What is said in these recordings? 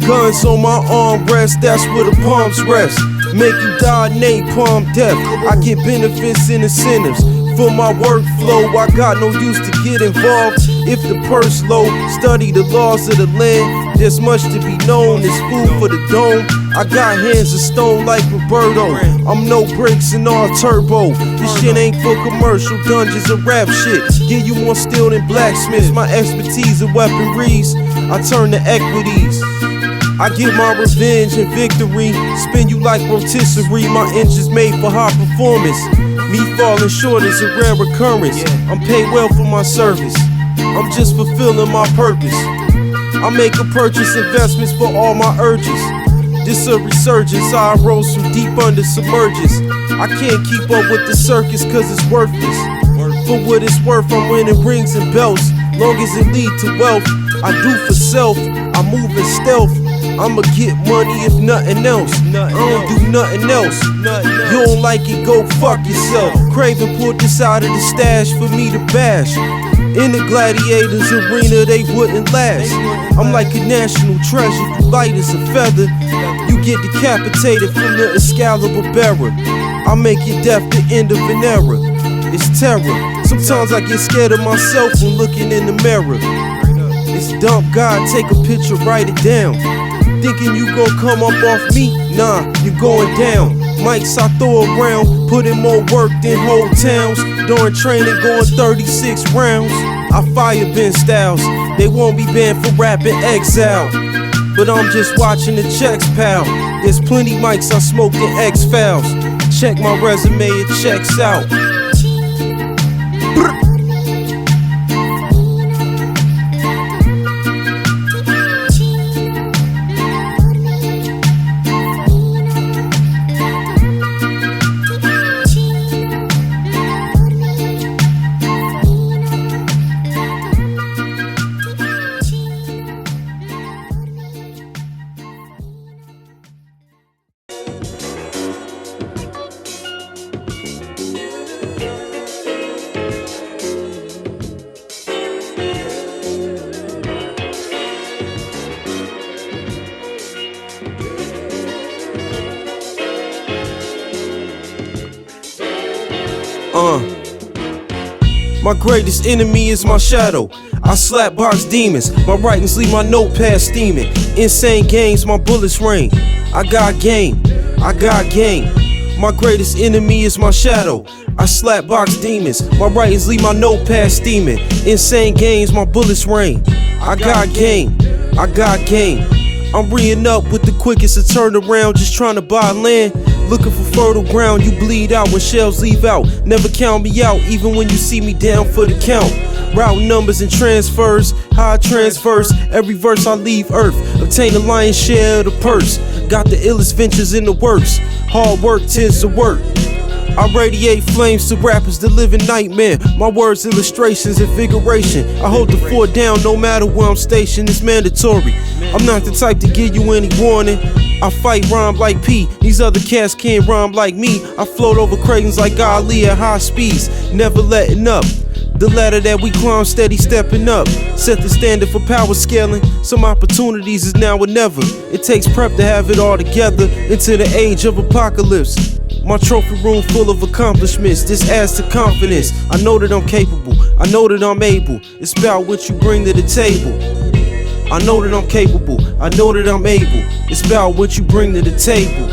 Guns on my armrest, that's where the palms rest. Make you die napalm death. I get benefits and incentives for my workflow. I got no use to get involved if the purse low. Study the laws of the land, there's much to be known. It's food for the dome. I got hands of stone like Roberto. I'm no brakes and all turbo. This shit ain't for commercial dungeons or rap shit. Give you more steel than blacksmiths. My expertise in weaponries, I turn to equities. I get my revenge and victory. Spin you like rotisserie. My engine's made for high performance. Me falling short is a rare occurrence. I'm paid well for my service. I'm just fulfilling my purpose. I make a purchase, investments for all my urges. This a resurgence, I rose from deep under submerges. I can't keep up with the circus cause it's worthless. For what it's worth, I'm winning rings and belts. Long as it lead to wealth, I do for self. I move in stealth. I'ma get money if nothing else. I don't do nothing else. You don't like it, go fuck yourself. Craven pulled this out of the stash for me to bash. In the gladiators arena, they wouldn't last. I'm like a national treasure, you light as a feather. You get decapitated from the Excalibur bearer. I make your death the end of an era. It's terror. Sometimes I get scared of myself when looking in the mirror. It's dump God, take a picture, write it down. Thinking you gon' come up off me? Nah, you're going down. Mics I throw around, put in more work than whole towns. During training going 36 rounds. I fire Ben Styles, they won't be banned for rapping exile. But I'm just watching the checks, pal. There's plenty mics I smoked in X-Files. Check my resume, it checks out. My greatest enemy is my shadow. I slap box demons. My writings leave my notepad steaming. Insane games, my bullets rain. I got game, I got game. My greatest enemy is my shadow. I slap box demons. My writings leave my notepad steaming. Insane games, my bullets rain. I got game, I got game. I'm re-ing up with the quickest to turn around, just trying to buy land. Looking for fertile ground, you bleed out when shells leave out. Never count me out, even when you see me down for the count. Route numbers and transfers, high transfers. Every verse I leave earth, obtain a lion's share of the purse. Got the illest ventures in the works, hard work tends to work. I radiate flames to rappers that live in nightmare. My words, illustrations, invigoration. I hold the fort down no matter where I'm stationed, it's mandatory. I'm not the type to give you any warning. I fight rhyme like P, these other cats can't rhyme like me. I float over Cravens like Ali at high speeds, never letting up. The ladder that we climb, steady stepping up. Set the standard for power scaling. Some opportunities is now or never. It takes prep to have it all together into the age of apocalypse. My trophy room full of accomplishments, this adds to confidence. I know that I'm capable, I know that I'm able. It's about what you bring to the table. I know that I'm capable, I know that I'm able. It's about what you bring to the table.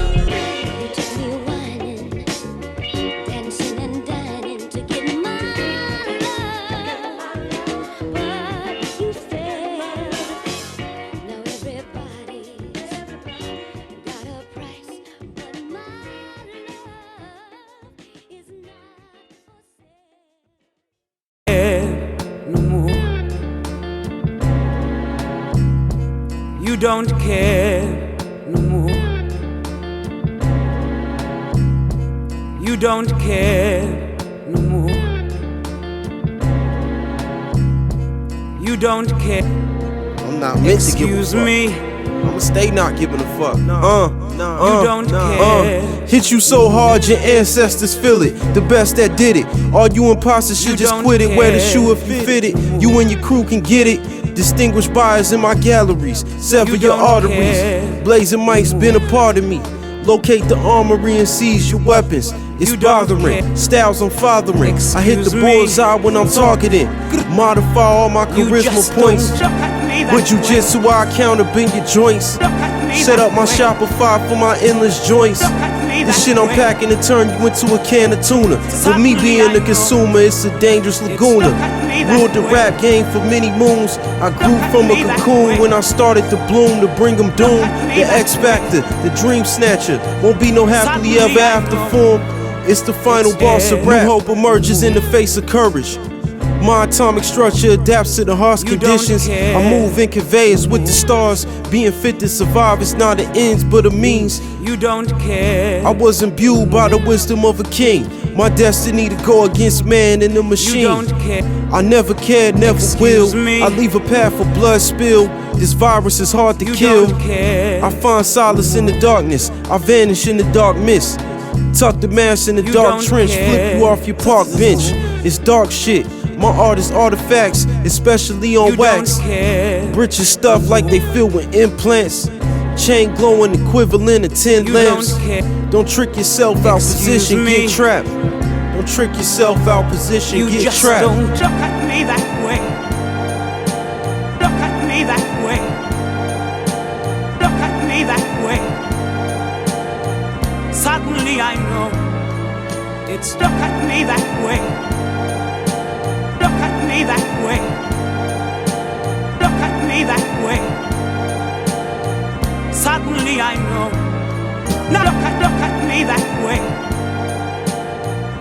You don't care no more. You don't care no more. You don't care. I'm not meant to give a fuck. Excuse me. I'ma stay not giving a fuck. You don't care. Hit you so hard your ancestors feel it. The best that did it. All you imposters should just quit it. Wear the shoe if you fit it. You and your crew can get it. Distinguished buyers in my galleries, sever your arteries. Blazing mics been a part of me. Locate the armory and seize your weapons. It's bothering, styles I'm fathering. I hit the bullseye when I'm targeting. Modify all my charisma points. With jujitsu, I counter bend your joints. Set up my Shopify for my endless joints. This shit I'm packing to turn you into a can of tuna. For me being the consumer, it's a dangerous laguna. Ruled the rap game for many moons. I grew from a cocoon when I started to bloom to bring them doom. The X Factor, the dream snatcher. Won't be no happily ever after form. It's the final boss of rap. New hope emerges in the face of courage. My atomic structure adapts to the harsh conditions. I move in conveyors with the stars. Being fit to survive is not an ends but a means. You don't care. I was imbued by the wisdom of a king. My destiny to go against man and the machine. You don't care. I never cared, never Excuse will. me. I leave a path of blood spill. This virus is hard to You kill. don't care. I find solace in the darkness. I vanish in the dark mist. Tuck the mask in the You dark don't trench. care. Flip you off your park bench. It's dark shit. My art is artifacts, especially on You wax. don't care. Richer stuff like they filled with implants. Chain glowing equivalent of 10 You lamps. don't care. Don't trick yourself out Excuse position, me. get trapped. Don't trick yourself out position, You get just trapped. don't look at me that way. Look at me that way. Look at me that way. Suddenly I know it's look at me that way. Look at me that way. Look at me that way. Suddenly I know. Now look at me that way.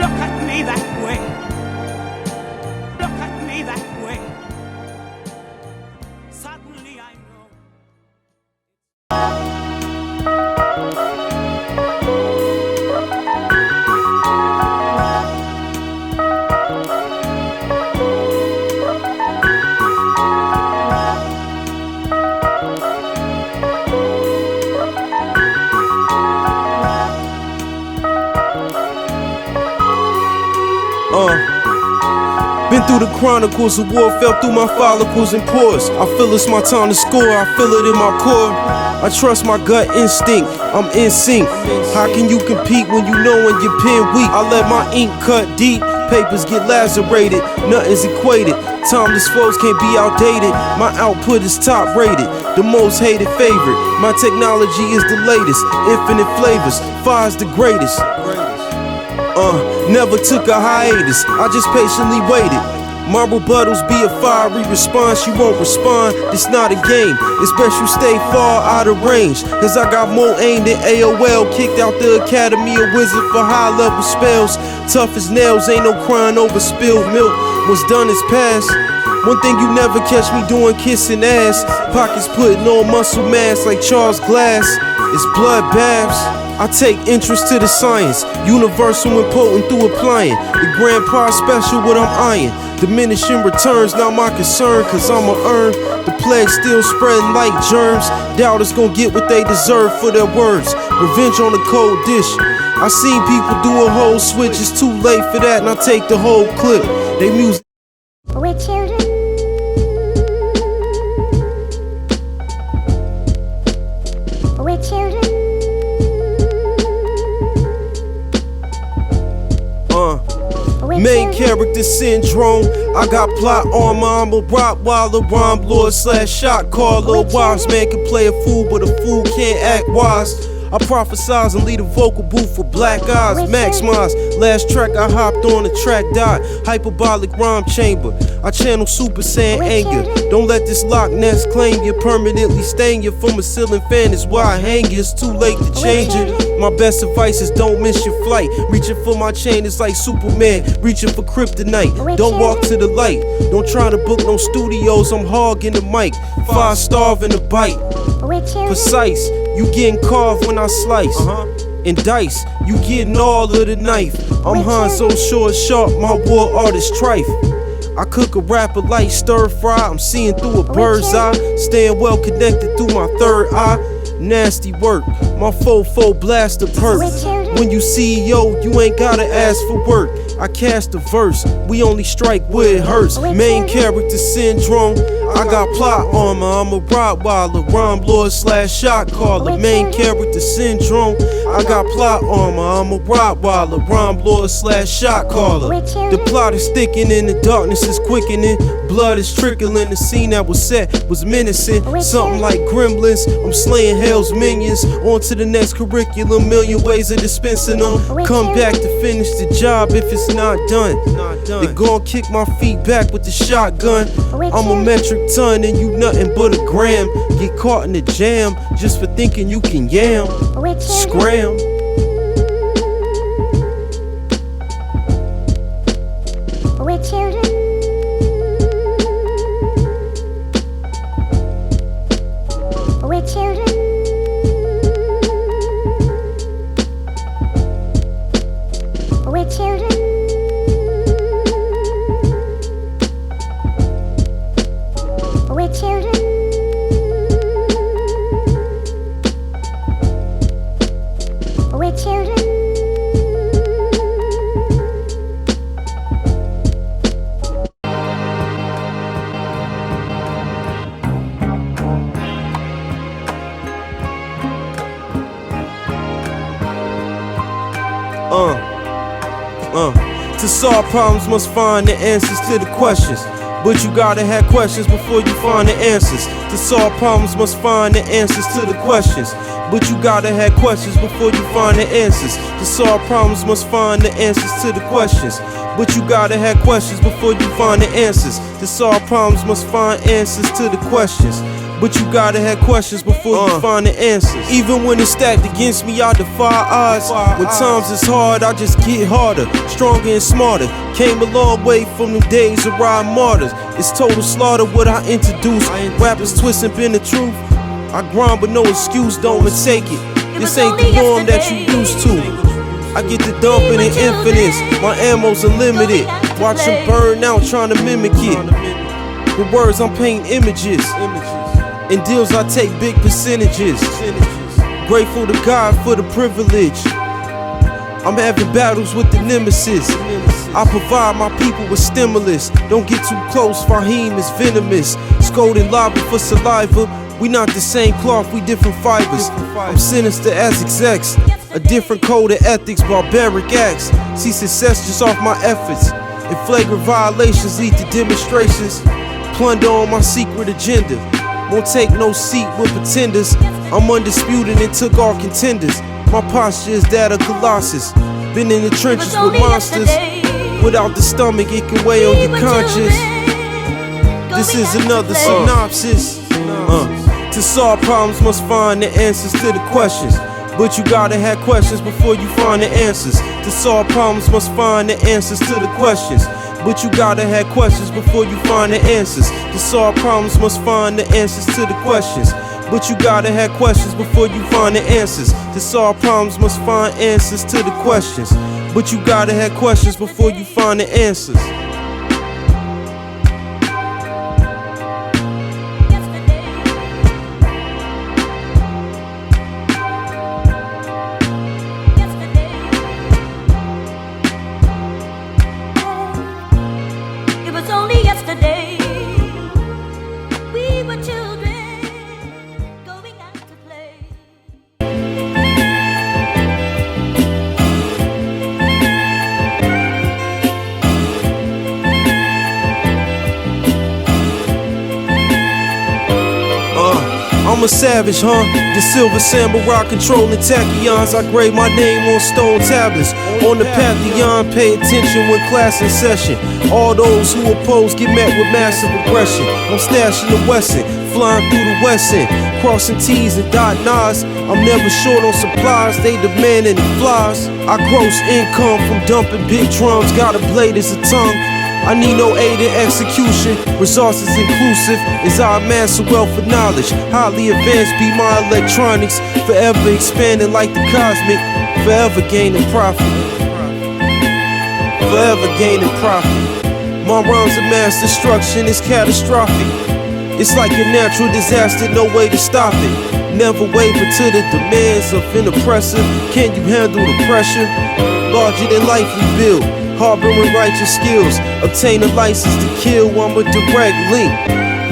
Look at me that way. Look at me that way. Suddenly I know. Been through the chronicles of war, fell through my follicles and pores. I feel it's my time to score, I feel it in my core. I trust my gut instinct, I'm in sync. How can you compete when you know when your pen weak? I let my ink cut deep, papers get lacerated, nothing's equated. Timeless flows can't be outdated, my output is top rated. The most hated favorite, my technology is the latest. Infinite flavors, fire's the greatest. Never took a hiatus, I just patiently waited. My rebuttals be a fiery response, you won't respond, it's not a game. It's best you stay far out of range, cause I got more aim than AOL. Kicked out the academy, a wizard for high level spells. Tough as nails, ain't no crying over spilled milk. What's done is past. One thing you never catch me doing, kissing ass. Pockets putting on muscle mass like Charles Glass. It's blood baths. I take interest to the science, universal and potent through applying. The grandpa special what I'm eyeing. Diminishing returns, not my concern, cause I'ma earn. The plague still spreading like germs. Doubters gon' get what they deserve for their words. Revenge on the cold dish. I seen people do a whole switch, it's too late for that, and I take the whole clip. They music. We're children. We're children. Main character syndrome. I got plot armor, I'm a Rottweiler, rhyme lord / shot caller. Wise man can play a fool, but a fool can't act wise. I prophesize and lead a vocal booth for black eyes. Maximize. Last track I hopped on, the track died. Hyperbolic rhyme chamber. I channel Super Saiyan anger. Don't let this Loch Ness claim you. Permanently stain you from a ceiling fan is why I hang you. It's too late to change it. My best advice is don't miss your flight. Reaching for my chain is like Superman reaching for kryptonite. Don't walk to the light. Don't try to book no studios. I'm hogging the mic. 5-star in the bite. Precise. You getting carved when I slice. And dice, you getting all of the knife. I'm Hanzo short sharp, my war art is trife. I cook a rapper like stir fry. I'm seeing through a bird's eye. Staying well connected through my third eye. Nasty work, my fofo blaster perk. When you CEO, you ain't gotta ask for work. I cast a verse, we only strike where it hurts. Main character syndrome. I got plot armor, I'm a Rottweiler, rhyme lord / shot caller, main character syndrome. I got plot armor, I'm a Rottweiler, rhyme lord / shot caller. The plot is thickening, and the darkness is quickening. Blood is trickling, the scene that was set was menacing. Something like gremlins, I'm slaying hell's minions. On to the next curriculum, million ways of dispensing them. Come back to finish the job if it's not done. They gon' kick my feet back with the shotgun. I'm a metric ton and you nothing but a gram. Get caught in the jam just for thinking you can yam. Scram. We're children. We're children. We're children. We're children. We're children. To solve problems must find the answers to the questions. But you gotta have questions before you find the answers. To solve problems must find the answers to the questions. But you gotta have questions before you find the answers. To solve problems must find the answers to the questions. But you gotta have questions before you find the answers. To solve problems must find answers to the questions. But you gotta have questions before you find the answers. Even when it's stacked against me, I defy odds. When times is hard, I just get harder, stronger and smarter. Came a long way from the days of riding martyrs. It's total slaughter what I introduce. Rappers twisting been the truth. I grind but no excuse, don't mistake it. This ain't the norm that you used to. I get the dumping in infinite. My ammo's unlimited. Watch them burn out trying to mimic it. With words I'm painting images. In deals I take big percentages. Grateful to God for the privilege. I'm having battles with the nemesis. I provide my people with stimulus. Don't get too close, Fahim is venomous. Scolding lobby for saliva. We not the same cloth, we different fibers. I'm sinister as execs. A different code of ethics, barbaric acts. See success just off my efforts. And flagrant violations lead to demonstrations. Plunder on my secret agenda. Won't take no seat with pretenders. I'm undisputed and took all contenders. My posture is that of Colossus. Been in the trenches with monsters. Without the stomach, it can weigh on your conscience. This is another synopsis. To solve problems must find the answers to the questions. But you gotta have questions before you find the answers. To solve problems must find the answers to the questions. But you gotta have questions before you find the answers. To solve problems must find the answers to the questions. But you gotta have questions before you find the answers. To solve problems must find answers to the questions. But you gotta have questions before you find the answers. Only yesterday we were children going out to play. I'm a savage, The silver samurai controlling tachyons. I grade my name on stone tablets. On the pantheon, pay attention when class in session. All those who oppose get met with massive aggression. I'm stashing the Wesson, flying through the Wesson, crossing T's and dotting I's. I'm never short on supplies, they demand and it flies. I gross income from dumping big drums, got a blade as a tongue. I need no aid in execution, resources inclusive as I amass a wealth of knowledge. Highly advanced be my electronics, forever expanding like the cosmic, forever gaining profit. Forever gaining profit. My rhymes of mass destruction is catastrophic. It's like a natural disaster, no way to stop it. Never waver to the demands of an oppressor. Can you handle the pressure? Larger than life we build, harboring righteous skills. Obtain a license to kill, I'm a direct link.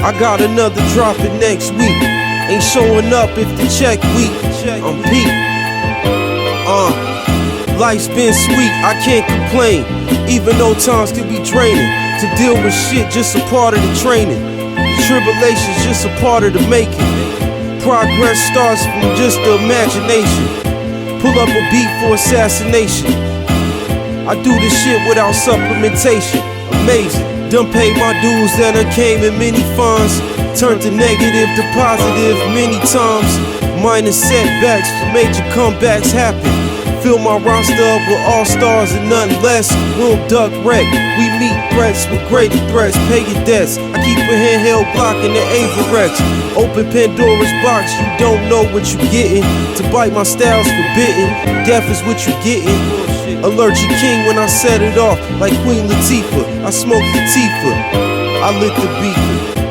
I got another dropping next week. Ain't showing up if the check weak. I'm Pete. Life's been sweet, I can't complain. Even though times can be draining. To deal with shit, just a part of the training. Tribulation's just a part of the making. Progress starts from just the imagination. Pull up a beat for assassination. I do this shit without supplementation. Amazing. Done paid my dues that I came in many funds. Turned to negative to positive many times. Minor setbacks, major comebacks happen. Fill my roster up with all-stars and nothing less. We don't duck wreck. We meet threats with greater threats. Pay your debts. I keep a handheld Glock in the Averex. Open Pandora's box, you don't know what you getting. To bite my style's forbidden. Death is what you getting. Allergic king when I set it off like Queen Latifah. I smoke Latifah. I lit the beat.